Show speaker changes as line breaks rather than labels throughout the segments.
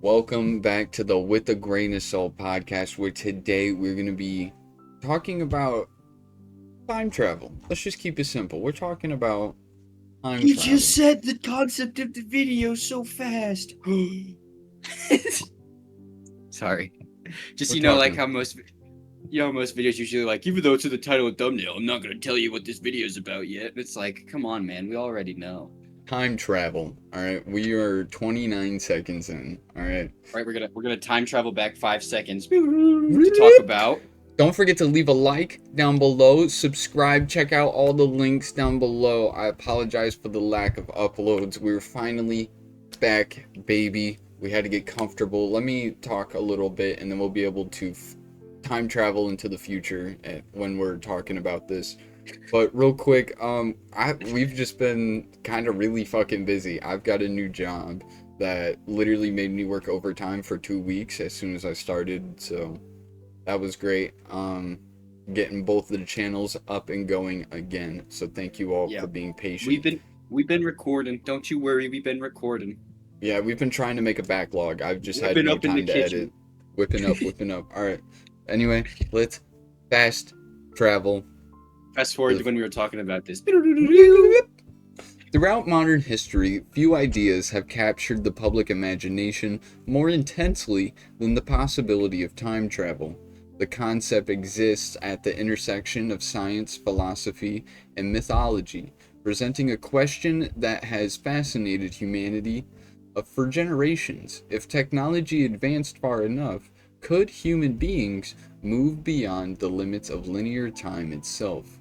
Welcome back to the With a Grain of Salt podcast, where today we're going to be talking about time travel. Let's just keep it simple. We're talking about time
You just
travel.
said the concept of the video so fast. Sorry. Just
We're
like
talking
how most videos usually like, even though it's in the title and thumbnail, I'm not gonna tell you what this video is about yet. It's like, come on, man, we already know.
time travel. All right, we are 29 seconds in. All right.
Right, we're gonna time travel back 5 seconds to talk about.
Don't forget to leave a like down below, subscribe, check out all the links down below. I apologize for the lack of uploads. We're finally back, baby. We had to get comfortable. Let me talk a little bit and then we'll be able to time travel into the future when we're talking about this. But real quick, we've just been kind of really fucking busy. I've got a new job that literally made me work overtime for 2 weeks as soon as I started, so that was great. Getting both of the channels up and going again. So thank you all
Yeah,
for being patient.
we've been recording. Don't you worry, we've been recording.
Yeah, we've been trying to make a backlog. I've just had
Whipping
no
up in the
time to edit.
kitchen.
Whipping up, whipping up. All right. Anyway, let's fast travel.
Fast forward to when we were talking about this.
Throughout modern history, few ideas have captured the public imagination more intensely than the possibility of time travel. The concept exists at the intersection of science, philosophy, and mythology, presenting a question that has fascinated humanity for generations. If technology advanced far enough, could human beings move beyond the limits of linear time itself?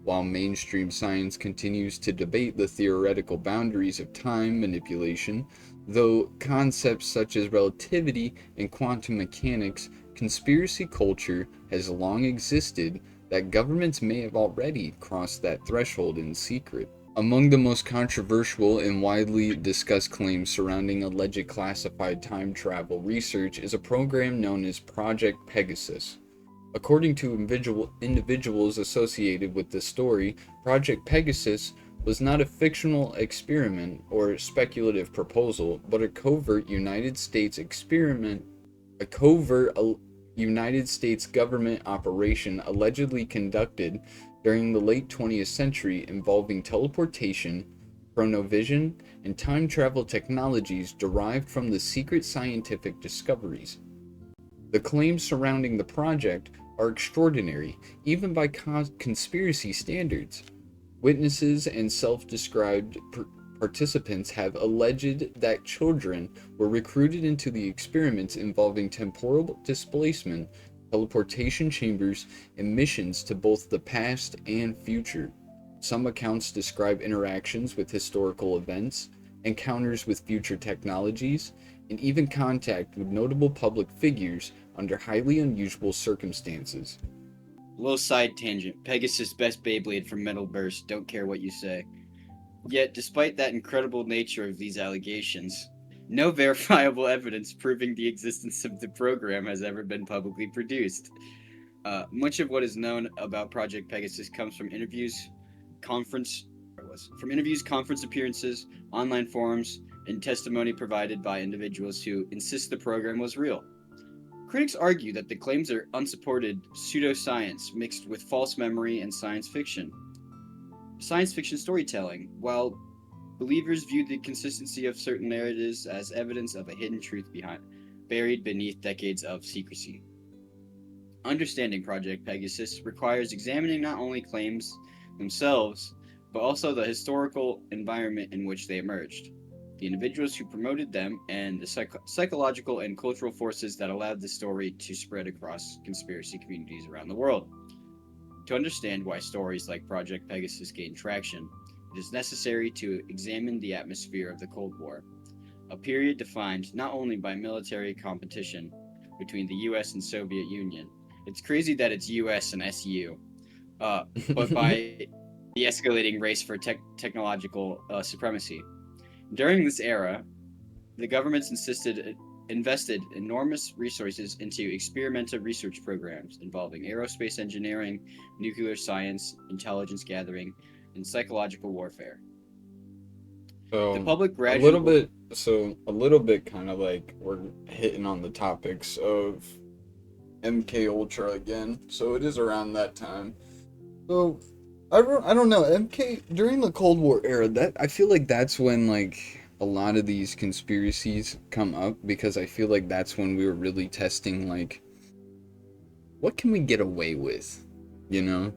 While mainstream science continues to debate the theoretical boundaries of time manipulation, though concepts such as relativity and quantum mechanics, conspiracy culture has long existed that governments may have already crossed that threshold in secret. Among the most controversial and widely discussed claims surrounding alleged classified time travel research is a program known as Project Pegasus. According to individuals associated with the story, Project Pegasus was not a fictional experiment or speculative proposal, but a covert United States government operation allegedly conducted during the late 20th century involving teleportation, chronovision, and time travel technologies derived from the secret scientific discoveries. The claims surrounding the project are extraordinary, even by conspiracy standards. Witnesses and self described participants have alleged that children were recruited into the experiments involving temporal displacement, teleportation chambers, and missions to both the past and future. Some accounts describe interactions with historical events, encounters with future technologies, and even contact with notable public figures under highly unusual circumstances.
Little side tangent. Pegasus best Beyblade from Metal Burst. Don't care what you say. Yet, despite that incredible nature of these allegations, no verifiable evidence proving the existence of the program has ever been publicly produced. Much of what is known about Project Pegasus comes from conference, conference appearances, online forums, and testimony provided by individuals who insist the program was real. Critics argue that the claims are unsupported pseudoscience mixed with false memory and science fiction storytelling, while believers view the consistency of certain narratives as evidence of a hidden truth buried beneath decades of secrecy. Understanding Project Pegasus requires examining not only claims themselves, but also the historical environment in which they emerged, the individuals who promoted them, and the psychological and cultural forces that allowed the story to spread across conspiracy communities around the world. To understand why stories like Project Pegasus gain traction, it is necessary to examine the atmosphere of the Cold War, a period defined not only by military competition between the US and Soviet Union. It's crazy that it's US and SU, but by the escalating race for technological supremacy. During this era, the governments invested enormous resources into experimental research programs involving aerospace engineering, nuclear science, intelligence gathering, and psychological warfare. The
So
public
a
gradually
little bit, a little bit kind of like we're hitting on the topics of MK Ultra again. So it is around that time. So I don't know, MK during the Cold War era, that I feel like that's when like a lot of these conspiracies come up, because I feel like that's when we were really testing like what can we get away with, you know?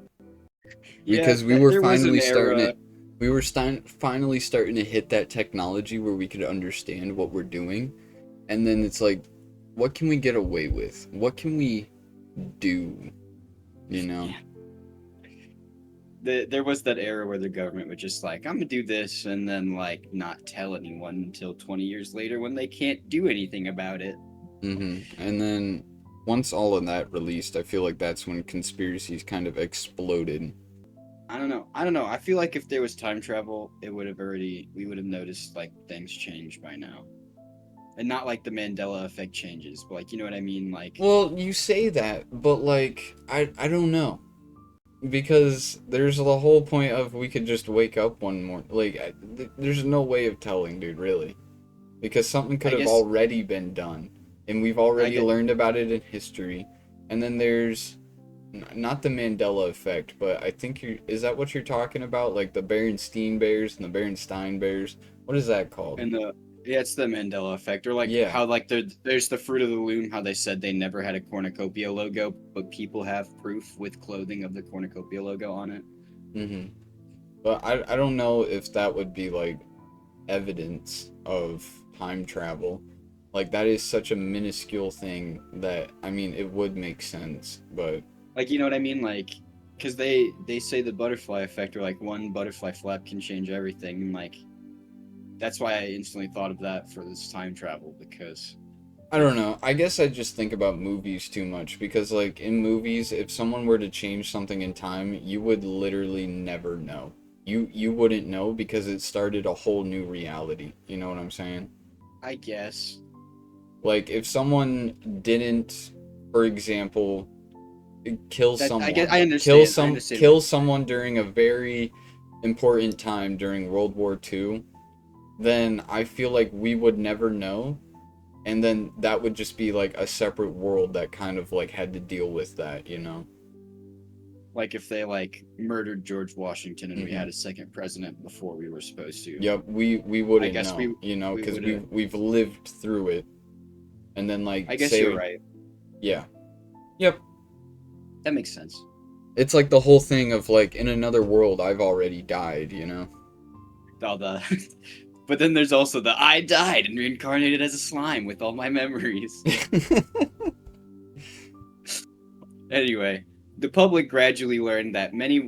yeah,
Because we
that
were
there was an
finally starting
era.
it. We were finally starting to hit that technology where we could understand what we're doing, and then it's like, what can we get away with? What can we do? You know?
Yeah, there was that era where the government would just like, I'm gonna do this, and then like not tell anyone until 20 years later when they can't do anything about it.
And then once all of that released, I feel like that's when conspiracies kind of exploded.
I don't know. I don't know. I feel like if there was time travel, it would have already we would have noticed like things change by now. And not like the Mandela effect changes, but like you know what I mean? Like
Well, you say that, but like I don't know. Because there's the whole point of we could just wake up one morning. Like, there's no way of telling, dude, really. Because something could
I
have
guess
already been done, and we've
I
already
get
learned about it in history. And then there's not the Mandela effect, but I think is that what you're talking about? Like the Berenstein Bears and the Berenstein Bears? What is that called?
and the yeah, it's the Mandela effect, or like
Yeah.
how like there's the Fruit of the Loom, how they said they never had a cornucopia logo, but people have proof with clothing of the cornucopia logo on it.
hmm But I don't know if that would be like evidence of time travel. Like that is such a minuscule thing that I mean it would make sense, but
Like you know what I mean? Like because they say the butterfly effect, or like one butterfly flap can change everything, and like that's why I instantly thought of that for this time travel because
I
if
don't know. I guess I just think about movies too much, because like in movies, if someone were to change something in time, you would literally never know. You wouldn't know because it started a whole new reality. You know what I'm saying?
I guess
Like if someone didn't, for example, kill
that
someone,
I understand what
kill
you're saying.
someone during a very important time during World War II, then I feel like we would never know, and then that would just be like a separate world that kind of like had to deal with that, you know?
Like if they like murdered George Washington and we
hmm
had a second president before we were supposed to.
Yep, we
I
wouldn't
guess
know, you know,
we
because
would
we've lived through it, and then like
I guess you're
say,
right.
yeah, yep.
That makes sense.
It's like the whole thing of like in another world I've already died, you know?
All the but then there's also the I died and reincarnated as a slime with all my memories. Anyway, the public gradually learned that many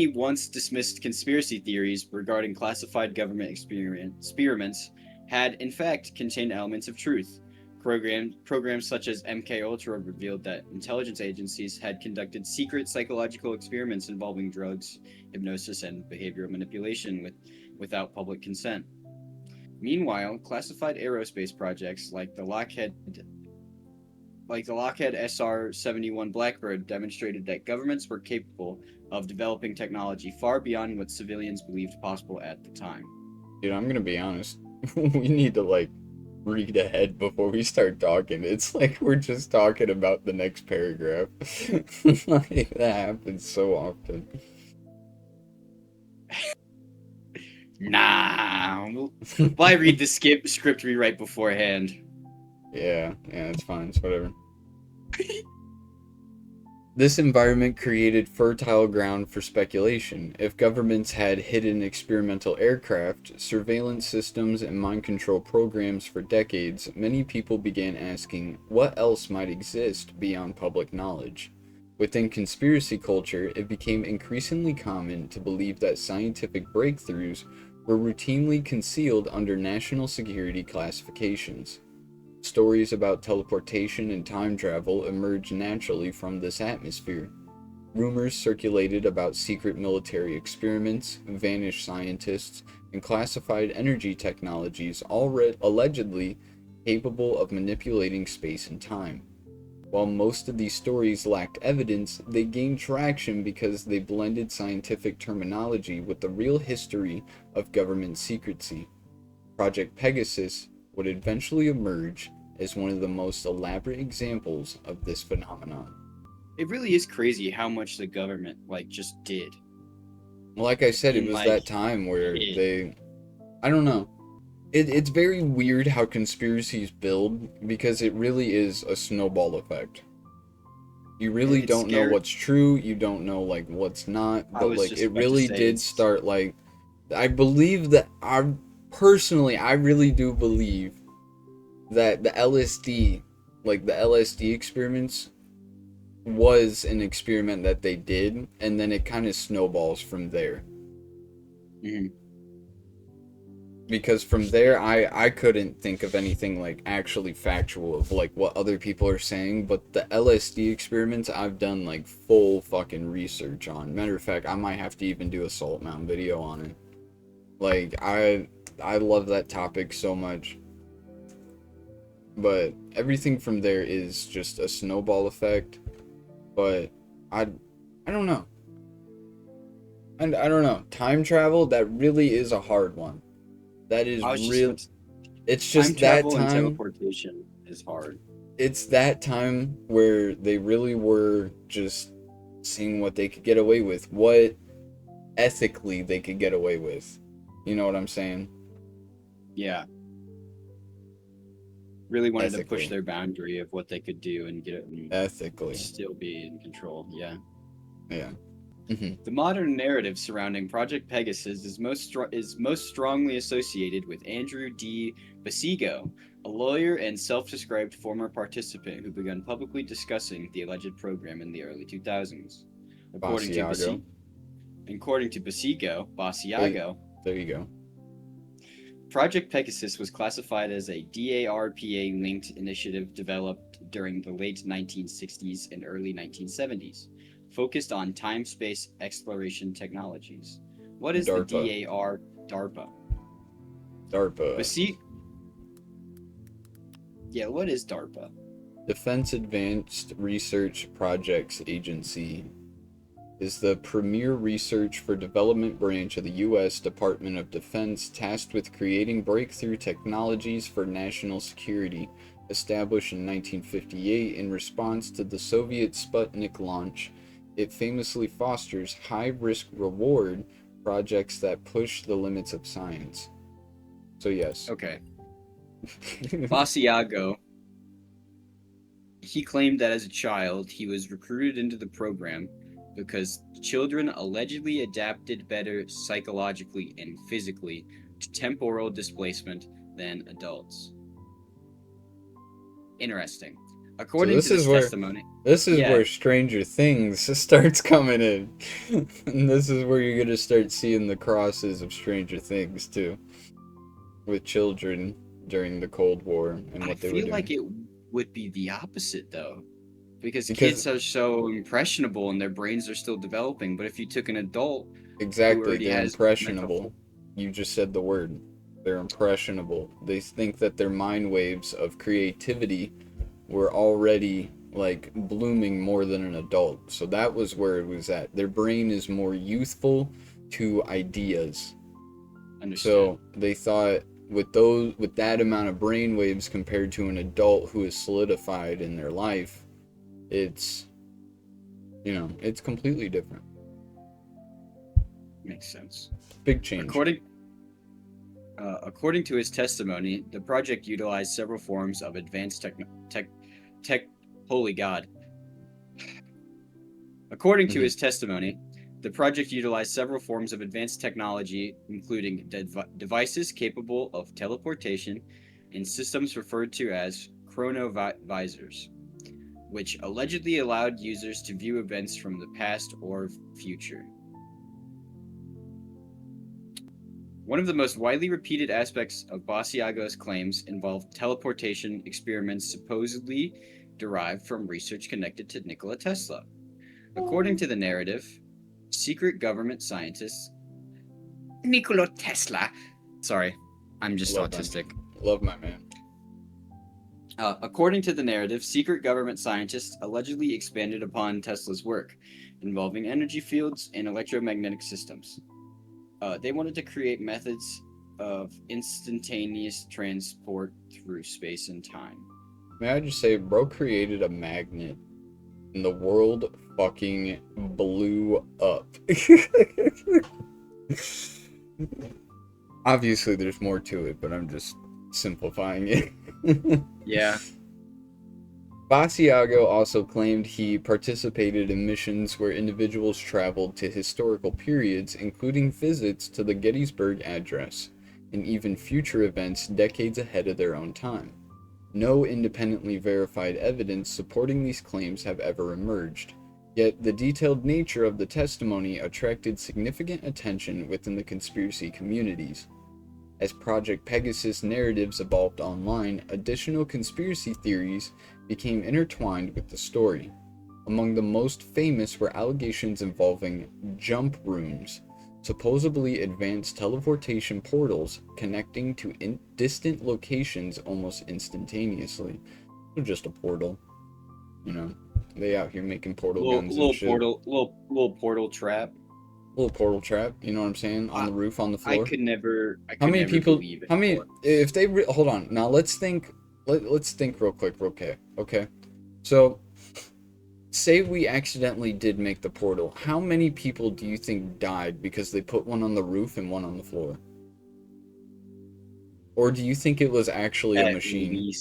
once dismissed conspiracy theories regarding classified government experiments had in fact contained elements of truth. Programs such as MK Ultra revealed that intelligence agencies had conducted secret psychological experiments involving drugs, hypnosis, and behavioral manipulation without public consent. Meanwhile, classified aerospace projects like the Lockheed SR-71 Blackbird demonstrated that governments were capable of developing technology far beyond what civilians believed possible at the time.
Dude, I'm gonna be honest. We need to like read ahead before we start talking. It's like we're just talking about the next paragraph. Like that happens so often.
Nah. Well, I read the script rewrite beforehand.
Yeah, it's fine. It's whatever. This environment created fertile ground for speculation. If governments had hidden experimental aircraft, surveillance systems, and mind control programs for decades, many people began asking what else might exist beyond public knowledge. Within conspiracy culture, it became increasingly common to believe that scientific breakthroughs were routinely concealed under national security classifications. Stories about teleportation and time travel emerged naturally from this atmosphere. Rumors circulated about secret military experiments, vanished scientists, and classified energy technologies, all allegedly capable of manipulating space and time. While most of these stories lacked evidence, they gained traction because they blended scientific terminology with the real history of government secrecy. Project Pegasus would eventually emerge as one of the most elaborate examples of this phenomenon.
It really is crazy how much the government just did.
Like I said, it
And
was that time where
hid.
I don't know. It's very weird how conspiracies build because it really is a snowball effect. You really
It's
don't know
scary.
what's true, you don't know what's not,
I
but
was just
it
about to
really
say
did
it's
start I believe that I really do believe that the LSD experiments was an experiment that they did, and then it kind of snowballs from there.
Mhm.
Because from there I couldn't think of anything actually factual of what other people are saying, but the LSD experiments I've done full fucking research on. Matter of fact, I might have to even do a Salt Mountain video on it. I love that topic so much. But everything from there is just a snowball effect. But I don't know. And I don't know. Time travel, that really is a hard one. That is
I was just
real.
about to-
It's
time
just that
travel and
time.
teleportation is hard.
It's that time where they really were just seeing what they could get away with, what ethically they could get away with. You know what I'm saying?
Yeah. Really wanted to push
Ethically.
their boundary of what they could do and get it and
Ethically.
still be in control. Yeah.
Yeah. Hmm.
The modern narrative surrounding Project Pegasus is most strongly associated with Andrew D. Basigo, a lawyer and self-described former participant who began publicly discussing the alleged program in the early 2000s. According to
Basiago.
Basiago,
There you go.
Project Pegasus was classified as a DARPA-linked initiative developed during the late 1960s and early 1970s, focused on time-space exploration technologies. What is
DARPA.
the DARPA?
DARPA.
Yeah, what is DARPA?
Defense Advanced Research Projects Agency is the premier research for development branch of the U.S. Department of Defense tasked with creating breakthrough technologies for national security. Established in 1958 in response to the Soviet Sputnik launch, it famously fosters high-risk reward projects that push the limits of science. So yes.
Okay. Basiago, he claimed that as a child he was recruited into the program because children allegedly adapted better psychologically and physically to temporal displacement than adults. Interesting. According to this testimony,
This is
yeah,
where Stranger Things starts coming in. And this is where you're gonna start seeing the crosses of Stranger Things too. With children during the Cold War and
I
what they were
feel
doing.
like it would be the opposite though. Because
Because
kids are so impressionable and their brains are still developing. But if you took an adult who
exactly,
already
they're
has
impressionable. You just said the word. They're impressionable. They think that their mind waves of creativity were already blooming more than an adult. So that was where it was at. Their brain is more youthful to ideas.
Understood.
So they thought with that amount of brain waves compared to an adult who is solidified in their life, it's it's completely different.
Makes sense.
Big change.
According to his testimony, the project utilized several forms of advanced holy God. According to his testimony, the project utilized several forms of advanced technology, including devices capable of teleportation and systems referred to as chronovisors, which allegedly allowed users to view events from the past or future. One of the most widely repeated aspects of Basiago's claims involved teleportation experiments supposedly derived from research connected to Nikola Tesla. According to the narrative, secret government scientists Nikola Tesla. Sorry, I'm just autistic.
Love my man.
According to the narrative, secret government scientists allegedly expanded upon Tesla's work, involving energy fields and electromagnetic systems. They wanted to create methods of instantaneous transport through space and time.
May I just say, bro created a magnet and the world fucking blew up. Obviously, there's more to it, but I'm just simplifying it.
Yeah.
Basiago also claimed he participated in missions where individuals traveled to historical periods, including visits to the Gettysburg Address, and even future events decades ahead of their own time. No independently verified evidence supporting these claims have ever emerged, yet the detailed nature of the testimony attracted significant attention within the conspiracy communities. As Project Pegasus narratives evolved online, additional conspiracy theories became intertwined with the story. Among the most famous were allegations involving jump rooms, supposedly advanced teleportation portals connecting to distant locations almost instantaneously. So just a portal, you know. They out here making portal guns and shit.
Little portal trap.
Little portal trap, you know what I'm saying? On the roof, on the floor.
I could never
How many people?
believe it.
How many? If they hold on now, let's think. Let's think real quick. Okay. So, say we accidentally did make the portal. How many people do you think died because they put one on the roof and one on the floor? Or do you think it was actually a machine?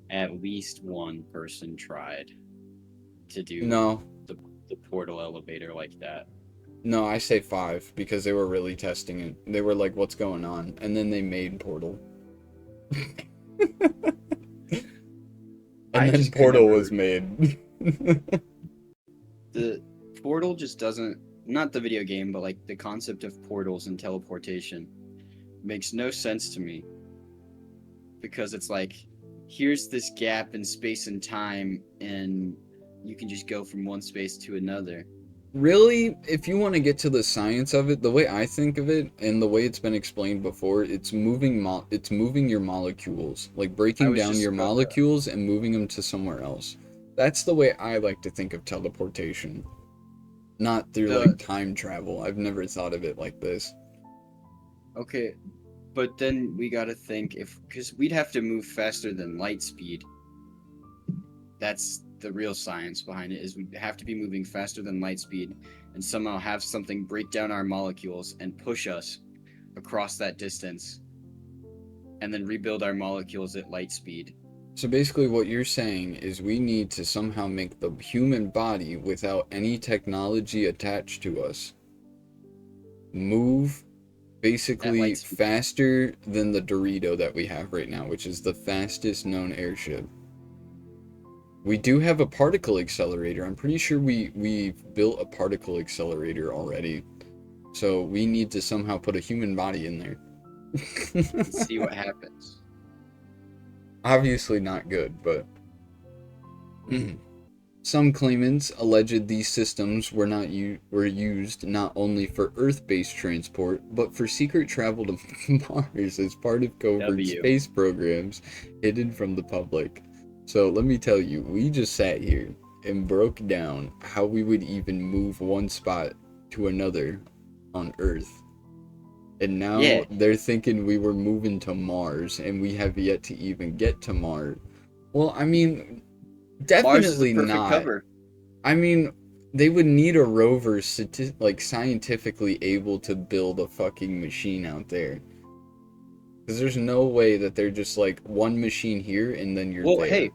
At least one person tried to do the portal elevator like that.
No, I say 5 because they were really testing it. They were like, "What's going on?" And then they made Portal. And then Portal was made.
The Portal just doesn't, not the video game, but like the concept of portals and teleportation makes no sense to me. Because it's like, here's this gap in space and time, and you can just go from one space to another.
Really, if you want to get to the science of it, the way I think of it, and the way it's been explained before, it's moving your molecules, like breaking down your molecules and moving them to somewhere else. That's the way I like to think of teleportation, not through like time travel. I've never thought of it like this.
Okay, but then we gotta think because we'd have to move faster than light speed. That's the real science behind it, is we have to be moving faster than light speed and somehow have something break down our molecules and push us across that distance and then rebuild our molecules at light speed.
So basically what you're saying is we need to somehow make the human body, without any technology attached to us, move basically faster than the Dorito that we have right now, which is the fastest known airship. We do have a particle accelerator. I'm pretty sure we've built a particle accelerator already. So we need to somehow put a human body in there.
Let's see what happens.
Obviously not good, but... Some claimants alleged these systems were used not only for Earth-based transport, but for secret travel to Mars as part of covert space programs hidden from the public. So let me tell you, we just sat here and broke down how we would even move one spot to another on Earth. And now they're thinking we were moving to Mars, and we have yet to even get to Mars. Well, I mean, definitely not. Cover. I mean, they would need a rover scientifically able to build a fucking machine out there. Because there's no way that they're just like one machine here and then you're there.
Hey,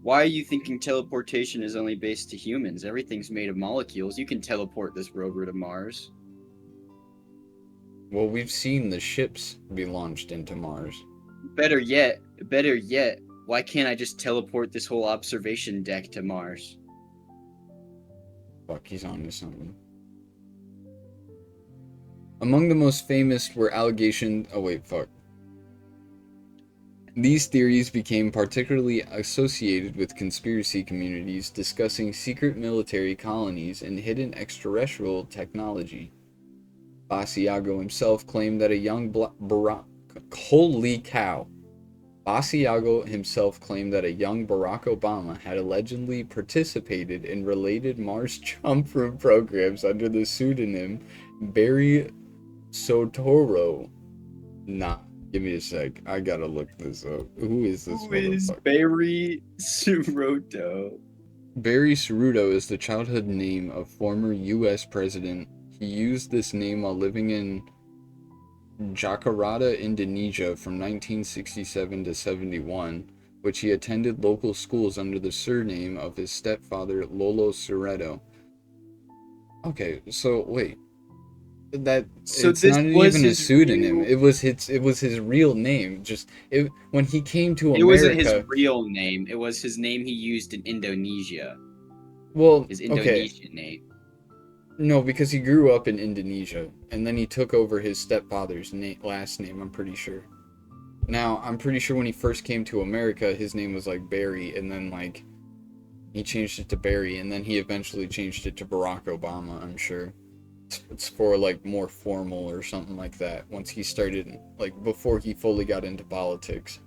why are you thinking teleportation is only based to humans? Everything's made of molecules. You can teleport this rover to Mars.
Well, we've seen the ships be launched into Mars.
Better yet, why can't I just teleport this whole observation deck to Mars?
Fuck, he's on to something. Among the most famous were allegations... Oh, wait, fuck. These theories became particularly associated with conspiracy communities discussing secret military colonies and hidden extraterrestrial technology. Basiago himself claimed that a young Holy cow. Basiago himself claimed that a young Barack Obama had allegedly participated in related Mars jump room programs under the pseudonym Barry Sotoro. Nah, give me a sec. I gotta look this up. Who is this
Who is
motherfucker?
Barry Suroto?
Barry Ceruto is the childhood name of former U.S. President. He used this name while living in Jakarta, Indonesia from 1967 to 71, which he attended local schools under the surname of his stepfather, Lolo Sureto. Okay, so wait. That
So
it's
this
not
was
even a
his
pseudonym.
real.
It was his real name. When he came to
It wasn't his
America.
real name. It was his name he used in Indonesia.
Well,
His
okay.
Indonesian name.
No, because he grew up in Indonesia, and then he took over his stepfather's last name, I'm pretty sure. Now, I'm pretty sure when he first came to America, his name was like Barry, and then like he changed it to Barry, and then he eventually changed it to Barack Obama, I'm sure. It's for like more formal or something like that once he started, like before he fully got into politics.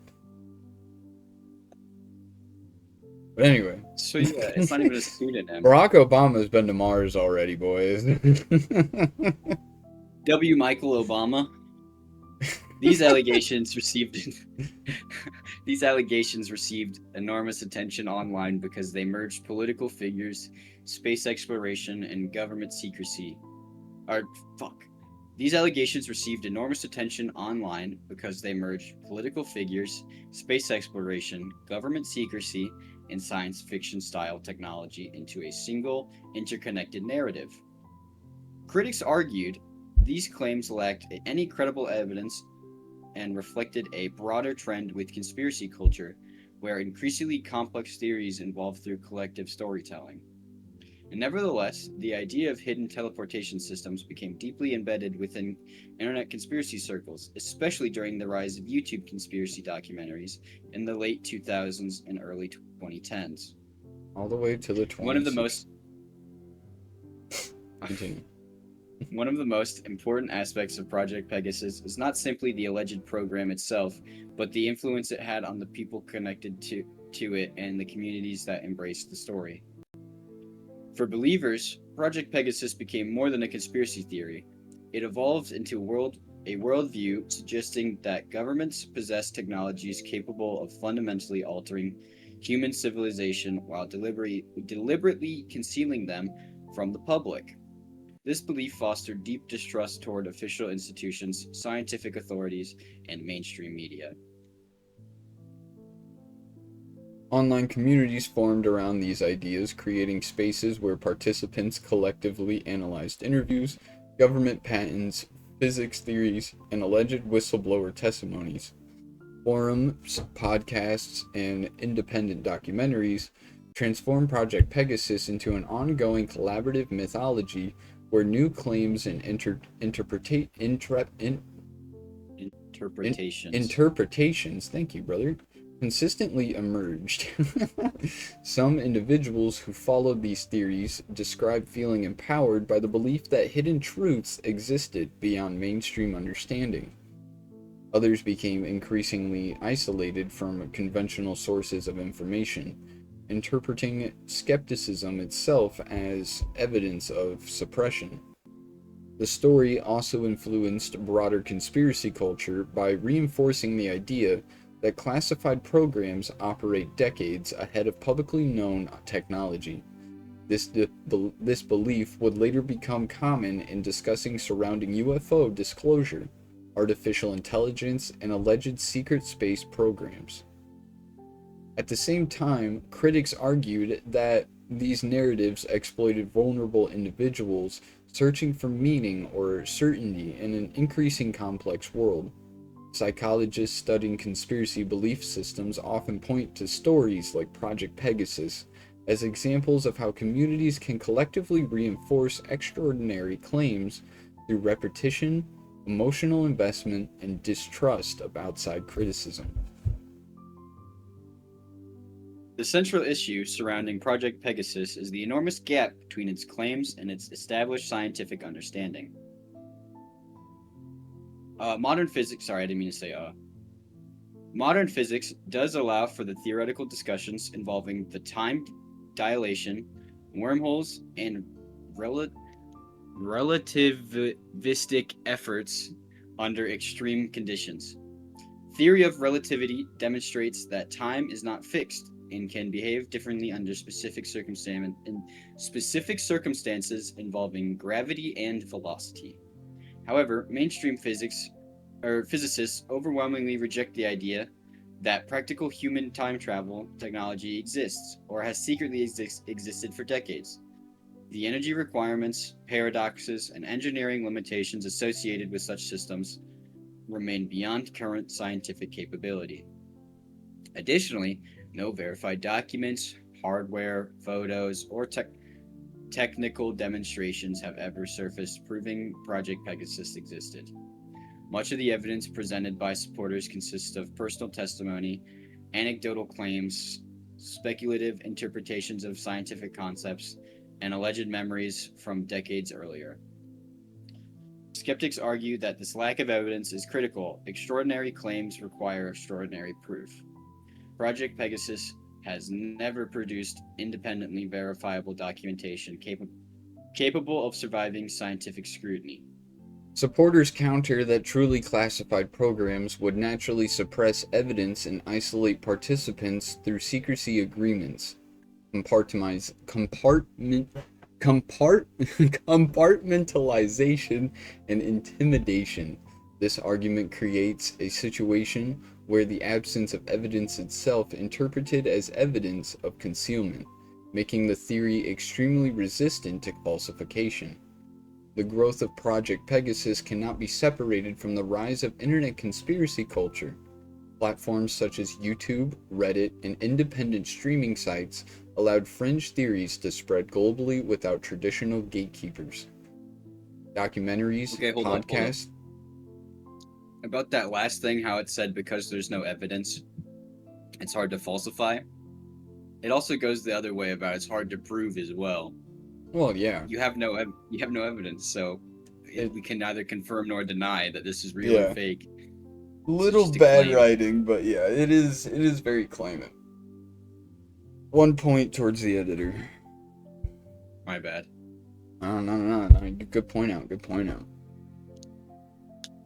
But anyway.
So yeah, it's not even a pseudonym.
Barack Obama's been to Mars already, boys.
W. Michael Obama. These allegations received these allegations received enormous attention online because they merged political figures, space exploration, and government secrecy. Or fuck. These allegations received enormous attention online because they merged political figures, space exploration, government secrecy, and science fiction style technology into a single, interconnected narrative. Critics argued these claims lacked any credible evidence and reflected a broader trend with conspiracy culture, where increasingly complex theories evolve through collective storytelling. And nevertheless, the idea of hidden teleportation systems became deeply embedded within internet conspiracy circles, especially during the rise of YouTube conspiracy documentaries in the late 2000s and early 2010s.
All the way to the
One of the
26th.
most
Continue.
One of the most important aspects of Project Pegasus is not simply the alleged program itself, but the influence it had on the people connected to it and the communities that embraced the story. For believers, Project Pegasus became more than a conspiracy theory. It evolved into a worldview suggesting that governments possess technologies capable of fundamentally altering human civilization while deliberately concealing them from the public. This belief fostered deep distrust toward official institutions, scientific authorities, and mainstream media.
Online communities formed around these ideas, creating spaces where participants collectively analyzed interviews, government patents, physics theories, and alleged whistleblower testimonies. Forums, podcasts, and independent documentaries transformed Project Pegasus into an ongoing collaborative mythology where new claims and
Interpretations.
interpretations, thank you, brother, consistently emerged. Some individuals who followed these theories described feeling empowered by the belief that hidden truths existed beyond mainstream understanding. Others became increasingly isolated from conventional sources of information, interpreting skepticism itself as evidence of suppression. The story also influenced broader conspiracy culture by reinforcing the idea that classified programs operate decades ahead of publicly known technology. This belief would later become common in discussing surrounding UFO disclosure, artificial intelligence, and alleged secret space programs. At the same time, critics argued that these narratives exploited vulnerable individuals searching for meaning or certainty in an increasing complex world. Psychologists studying conspiracy belief systems often point to stories like Project Pegasus as examples of how communities can collectively reinforce extraordinary claims through repetition, emotional investment, and distrust of outside criticism.
The central issue surrounding Project Pegasus is the enormous gap between its claims and its established scientific understanding. Modern physics, sorry, I didn't mean to say Modern physics does allow for the theoretical discussions involving the time dilation, wormholes, and rel- relativistic efforts under extreme conditions. Theory of relativity demonstrates that time is not fixed and can behave differently under specific circumstances involving gravity and velocity. However, mainstream physicists overwhelmingly reject the idea that practical human time travel technology exists or has secretly existed for decades. The energy requirements, paradoxes, and engineering limitations associated with such systems remain beyond current scientific capability. Additionally, no verified documents, hardware, photos, or technical demonstrations have ever surfaced proving Project Pegasus existed. Much of the evidence presented by supporters consists of personal testimony, anecdotal claims, speculative interpretations of scientific concepts, and alleged memories from decades earlier. Skeptics argue that this lack of evidence is critical. Extraordinary claims require extraordinary proof. Project Pegasus has never produced independently verifiable documentation capable of surviving scientific scrutiny.
Supporters counter that truly classified programs would naturally suppress evidence and isolate participants through secrecy agreements, compartmentalization, and intimidation. This argument creates a situation where the absence of evidence itself interpreted as evidence of concealment, making the theory extremely resistant to falsification. The growth of Project Pegasus cannot be separated from the rise of internet conspiracy culture. Platforms such as YouTube, Reddit, and independent streaming sites allowed fringe theories to spread globally without traditional gatekeepers. Documentaries,
Okay, hold up.
podcasts.
About that last thing, how it said because there's no evidence, it's hard to falsify. It also goes the other way about it's hard to prove as well.
Well, yeah.
You have no evidence, so we can neither confirm nor deny that this is real
Yeah.
or fake.
Little
just a
bad
claim.
writing, but yeah, it is very claimant. 1 point towards the editor.
My bad.
No. Good point out.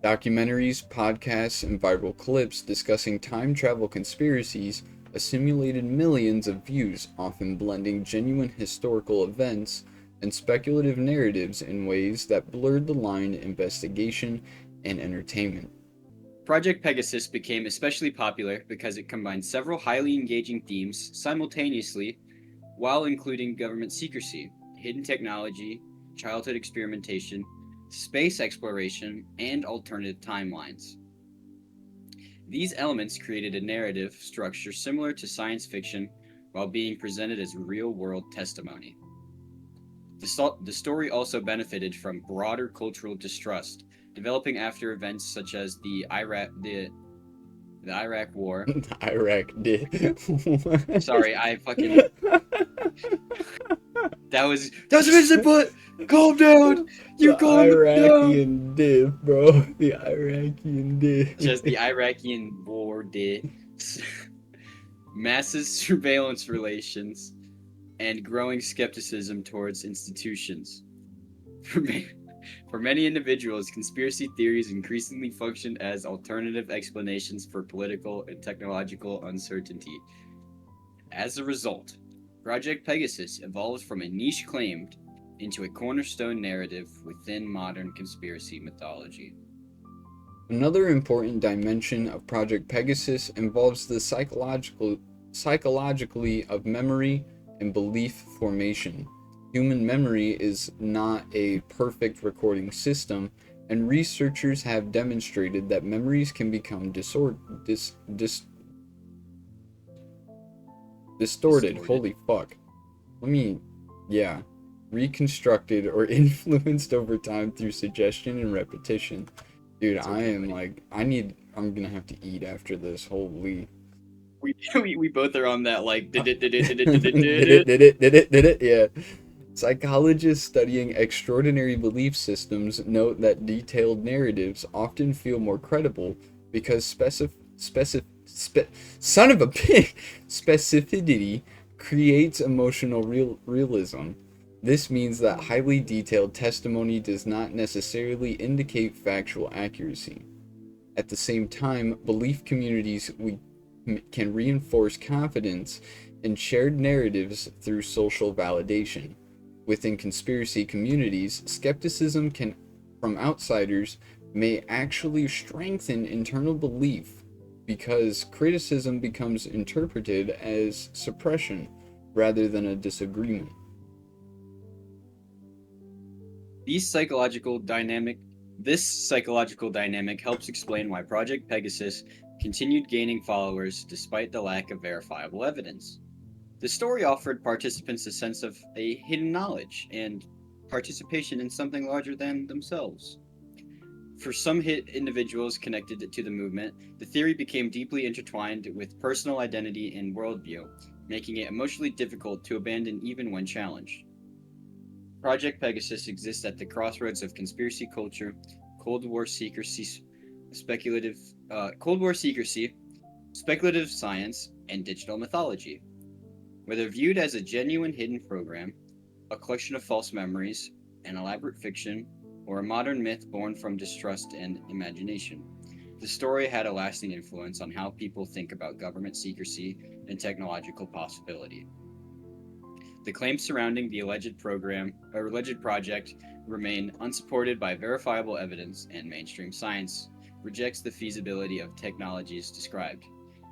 Documentaries, podcasts, and viral clips discussing time travel conspiracies assimilated millions of views, often blending genuine historical events and speculative narratives in ways that blurred the line investigation and entertainment.
Project Pegasus became especially popular because it combined several highly engaging themes simultaneously while including government secrecy, hidden technology, childhood experimentation, space exploration, and alternative timelines. These elements created a narrative structure similar to science fiction while being presented as real-world testimony. The story also benefited from broader cultural distrust, developing after events such as the Iraq War.
Iraq did.
Sorry, I fucking. That was Vincent, but calm down. You calm down.
Iraqian did, bro. The Iraqian did.
Just the Iraqi war did. Massive surveillance relations and growing skepticism towards institutions. For many individuals, conspiracy theories increasingly function as alternative explanations for political and technological uncertainty. As a result, Project Pegasus evolved from a niche claim into a cornerstone narrative within modern conspiracy mythology.
Another important dimension of Project Pegasus involves the psychologically of memory and belief formation. Human memory is not a perfect recording system, and researchers have demonstrated that memories can become distorted. Holy fuck. Reconstructed or influenced over time through suggestion and repetition. Dude, I'm gonna have to eat after this. Holy.
We both are on that like did it.
Yeah. Psychologists studying extraordinary belief systems note that detailed narratives often feel more credible because son of a bitch, specificity creates emotional realism. This means that highly detailed testimony does not necessarily indicate factual accuracy. At the same time, belief communities can reinforce confidence in shared narratives through social validation. Within conspiracy communities, skepticism from outsiders may actually strengthen internal belief because criticism becomes interpreted as suppression rather than a disagreement.
This psychological dynamic helps explain why Project Pegasus continued gaining followers despite the lack of verifiable evidence. The story offered participants a sense of a hidden knowledge and participation in something larger than themselves. For some hit individuals connected to the movement, the theory became deeply intertwined with personal identity and worldview, making it emotionally difficult to abandon even when challenged. Project Pegasus exists at the crossroads of conspiracy culture, Cold War secrecy, speculative science, and digital mythology. Whether viewed as a genuine hidden program, a collection of false memories, an elaborate fiction, or a modern myth born from distrust and imagination, the story had a lasting influence on how people think about government secrecy and technological possibility. The claims surrounding the alleged project remain unsupported by verifiable evidence, and mainstream science rejects the feasibility of technologies described.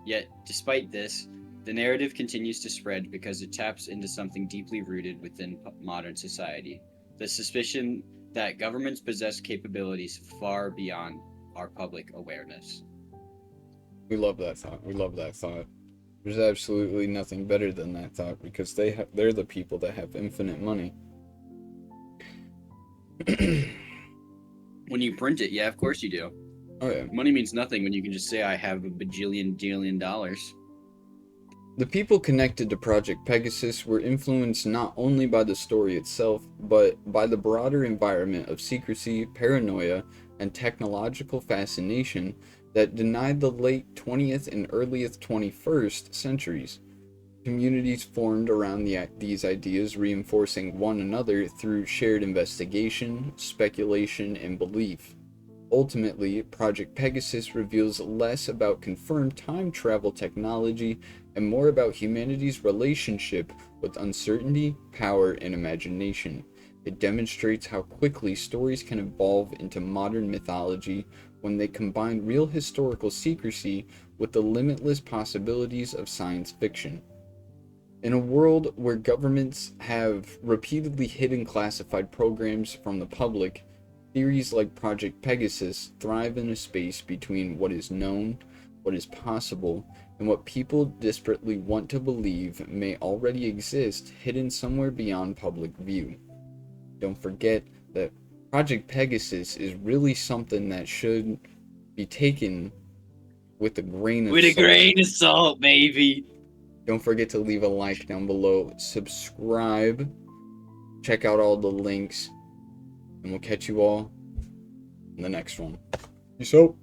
Yet, despite this, the narrative continues to spread because it taps into something deeply rooted within modern society: the suspicion that governments possess capabilities far beyond our public awareness.
We love that thought. We love that thought. There's absolutely nothing better than that thought because they're the people that have infinite money.
When you print it, yeah, of course you do.
Oh yeah.
Money means nothing when you can just say I have a bajillion dollars.
The people connected to Project Pegasus were influenced not only by the story itself, but by the broader environment of secrecy, paranoia, and technological fascination that denied the late 20th and early 21st centuries. Communities formed around these ideas, reinforcing one another through shared investigation, speculation, and belief. Ultimately, Project Pegasus reveals less about confirmed time travel technology and more about humanity's relationship with uncertainty, power, and imagination. It demonstrates how quickly stories can evolve into modern mythology when they combine real historical secrecy with the limitless possibilities of science fiction. In a world where governments have repeatedly hidden classified programs from the public, theories like Project Pegasus thrive in a space between what is known, what is possible, and what people desperately want to believe may already exist hidden somewhere beyond public view. Don't forget that Project Pegasus is really something that should be taken with a grain of salt.
With a grain of salt, baby.
Don't forget to leave a like down below, subscribe, check out all the links, and we'll catch you all in the next one. Peace out.